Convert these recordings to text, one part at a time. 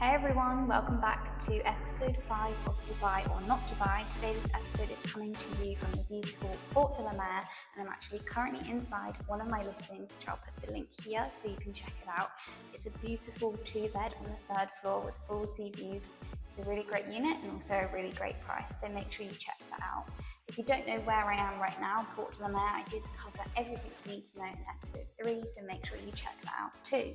Hey everyone, welcome back to episode 5 of Dubai or Not Dubai. Today this episode is coming to you from the beautiful Port de la Mer, and I'm actually currently inside one of my listings, which I'll put the link here so you can check it out. It's a beautiful 2-bed on the 3rd floor with full sea views. It's a really great unit and also a really great price, so make sure you check that out. If you don't know where I am right now, Port de la Mer, I did cover everything you need to know in episode 3, so make sure you check that out too.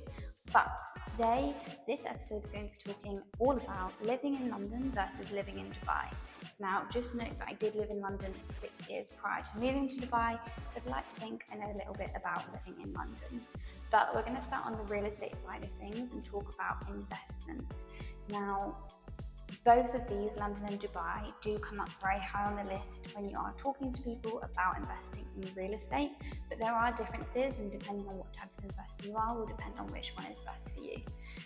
But today, this episode is going to be talking all about living in London versus living in Dubai. Now, just note that I did live in London for 6 years prior to moving to Dubai, so I'd like to think I know a little bit about living in London. But we're going to start on the real estate side of things and talk about investment. Now, both of these, London and Dubai, do come up very high on the list when you are talking to people about investing in real estate, but there are differences, and depending on what type of investor you are will depend on which one is best for you.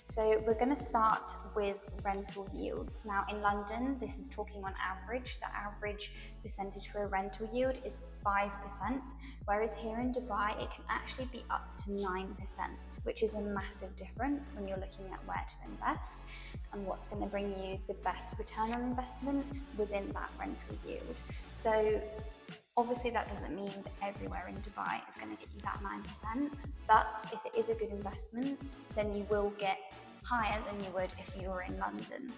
So we're going to start with rental yields. Now in London, this is talking on average, the average percentage for a rental yield is 5%, whereas here in Dubai it can actually be up to 9%, which is a massive difference when you're looking at where to invest and what's going to bring you the best return on investment within that rental yield. So obviously that doesn't mean that everywhere in Dubai is going to get you that 9%, but if it is a good investment, then you will get higher than you would if you were in London.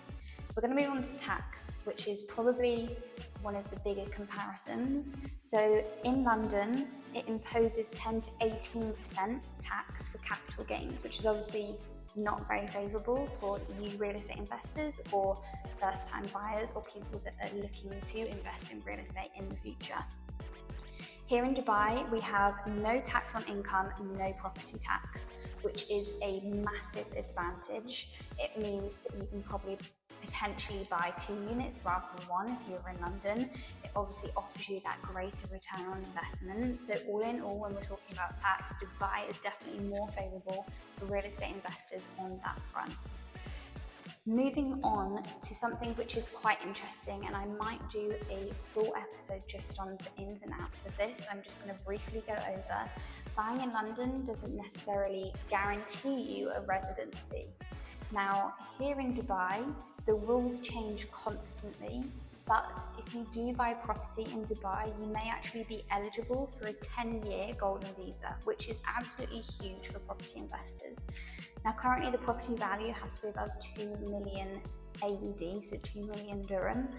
We're going to move on to tax, which is probably one of the bigger comparisons. So in London, it imposes 10 to 18% tax for capital gains, which is obviously not very favourable for new real estate investors or first-time buyers or people that are looking to invest in real estate in the future. Here in Dubai, we have no tax on income, no property tax, which is a massive advantage. It means that you can probably potentially buy 2 units rather than 1 if you're in London. It obviously offers you that greater return on investment. So all in all, when we're talking about tax, Dubai is definitely more favourable for real estate investors on that front. Moving on to something which is quite interesting, and I might do a full episode just on the ins and outs of this, so I'm just going to briefly go over. Buying in London doesn't necessarily guarantee you a residency. Now, here in Dubai, the rules change constantly, but if you do buy property in Dubai, you may actually be eligible for a 10-year golden visa, which is absolutely huge for property investors. Now, currently the property value has to be above 2 million AED, so 2 million dirham.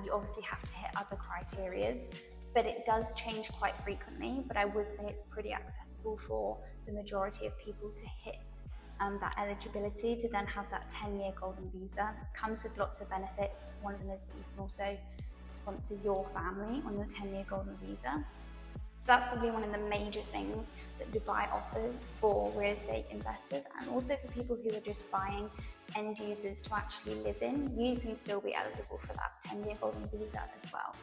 You obviously have to hit other criterias, but it does change quite frequently, but I would say it's pretty accessible for the majority of people to hit that eligibility to then have that 10-year golden visa. It comes with lots of benefits. One of them is that you can also sponsor your family on your 10-year golden visa. So that's probably one of the major things that Dubai offers for real estate investors, and also for people who are just buying end users to actually live in. You can still be eligible for that 10-year golden visa as well.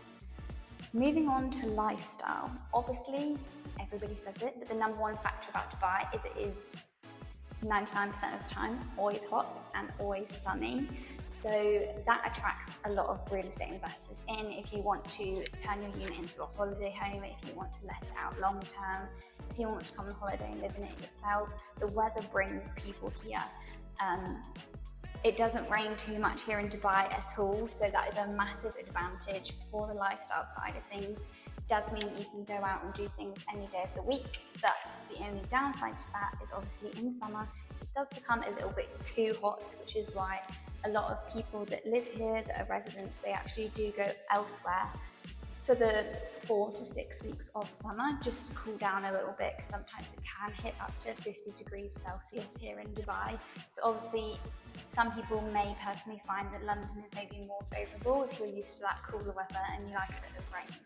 Moving on to lifestyle. Obviously, everybody says it, but the number one factor about Dubai is it is 99% of the time always hot and always sunny, so that attracts a lot of real estate investors in. If you want to turn your unit into a holiday home, if you want to let it out long term, if you want to come on holiday and live in it yourself, the weather brings people here. It doesn't rain too much here in Dubai at all, so that is a massive advantage for the lifestyle side of things. It does mean you can go out and do things any day of the week, but the only downside to that is obviously in summer it does become a little bit too hot, which is why a lot of people that live here, that are residents, they actually do go elsewhere for the 4 to 6 weeks of summer just to cool down a little bit, because sometimes it can hit up to 50 degrees Celsius here in Dubai. So obviously some people may personally find that London is maybe more favourable if you're used to that cooler weather and you like a bit of rain.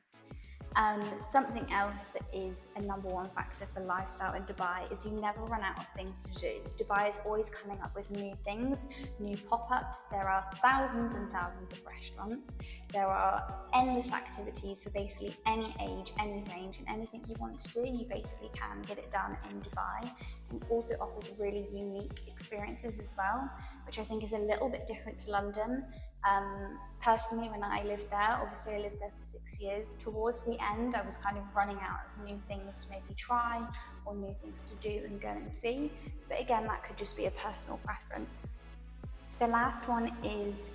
Something else that is a number one factor for lifestyle in Dubai is you never run out of things to do. Dubai is always coming up with new things, new pop-ups. There are thousands and thousands of restaurants. There are endless activities for basically any age, any range, and anything you want to do, you basically can get it done in Dubai. And it also offers really unique experiences as well, which I think is a little bit different to London. Personally, when I lived there, obviously I lived there for 6 years, towards the end I was kind of running out of new things to maybe try or new things to do and go and see, but again that could just be a personal preference. The last one is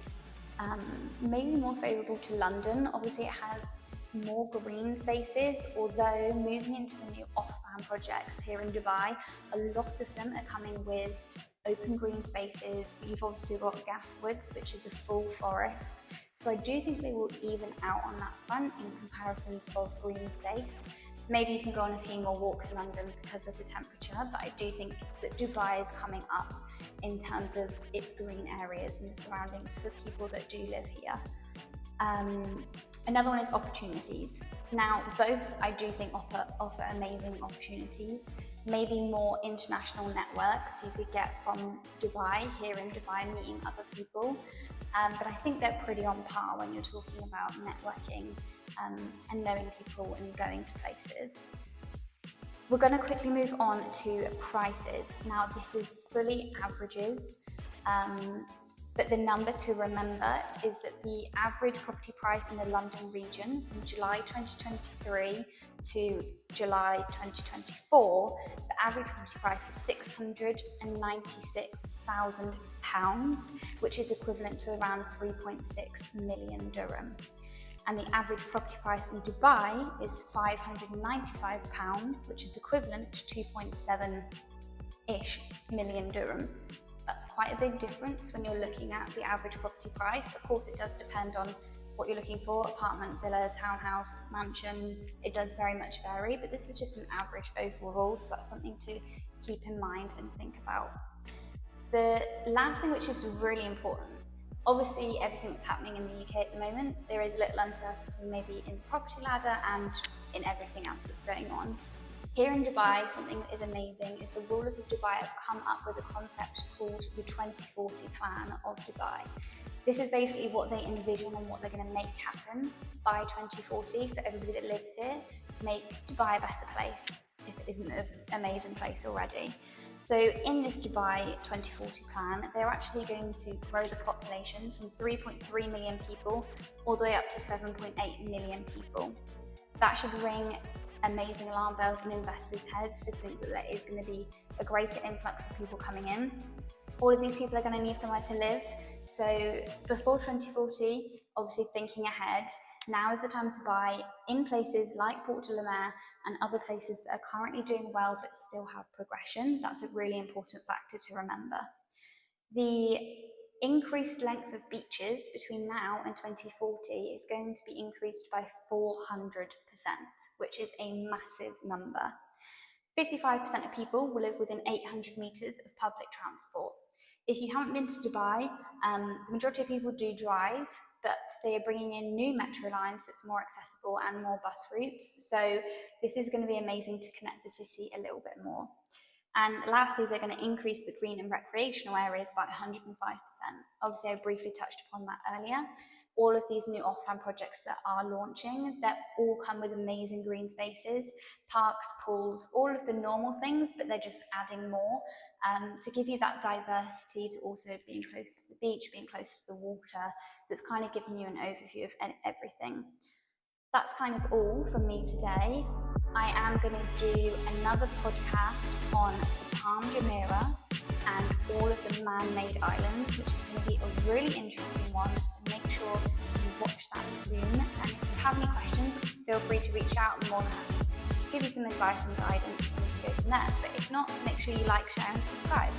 maybe more favourable to London. Obviously it has more green spaces, although moving into the new off-plan projects here in Dubai, a lot of them are coming with open green spaces. You've obviously got Gaff Woods, which is a full forest. So I do think they will even out on that front in comparisons of green space. Maybe you can go on a few more walks in London because of the temperature, but I do think that Dubai is coming up in terms of its green areas and the surroundings for people that do live here. Another one is opportunities. Now, both I do think offer amazing opportunities. Maybe more international networks you could get from Dubai, here in Dubai, meeting other people. But I think they're pretty on par when you're talking about networking and knowing people and going to places. We're going to quickly move on to prices. Now, this is fully averages, but the number to remember is that the average property price in the London region from July 2023 to July 2024, the average property price is £696,000, which is equivalent to around 3.6 million dirham. And the average property price in Dubai is £595, which is equivalent to 2.7-ish million dirham. That's quite a big difference when you're looking at the average property price. Of course, it does depend on what you're looking for, apartment, villa, townhouse, mansion. It does very much vary, but this is just an average overall, so that's something to keep in mind and think about. The last thing, which is really important, obviously everything that's happening in the UK at the moment, there is little uncertainty maybe in the property ladder and in everything else that's going on. Here in Dubai, something that is amazing is the rulers of Dubai have come up with a concept called the 2040 plan of Dubai. This is basically what they envision and what they're going to make happen by 2040 for everybody that lives here to make Dubai a better place, if it isn't an amazing place already. So in this Dubai 2040 plan, they're actually going to grow the population from 3.3 million people all the way up to 7.8 million people. That should ring amazing alarm bells in investors' heads to think that there is going to be a greater influx of people coming in. All of these people are going to need somewhere to live. So before 2040, obviously thinking ahead, now is the time to buy in places like Port de la Mer and other places that are currently doing well but still have progression. That's a really important factor to remember. The increased length of beaches between now and 2040 is going to be increased by 400%, which is a massive number. 55% of people will live within 800 metres of public transport. If you haven't been to Dubai, the majority of people do drive, but they are bringing in new metro lines so it's more accessible and more bus routes. So this is going to be amazing to connect the city a little bit more. And lastly, they're going to increase the green and recreational areas by 105%. Obviously, I briefly touched upon that earlier. All of these new off-plan projects that are launching, that all come with amazing green spaces, parks, pools, all of the normal things, but they're just adding more to give you that diversity, to also being close to the beach, being close to the water. So it's kind of giving you an overview of everything. That's kind of all from me today. I am going to do another podcast on the Palm Jumeirah and all of the man-made islands, which is going to be a really interesting one, so make sure you watch that soon. And if you have any questions, feel free to reach out. I'm more than happy to give you some advice and guidance, and we can go from there. But if not, make sure you like, share and subscribe.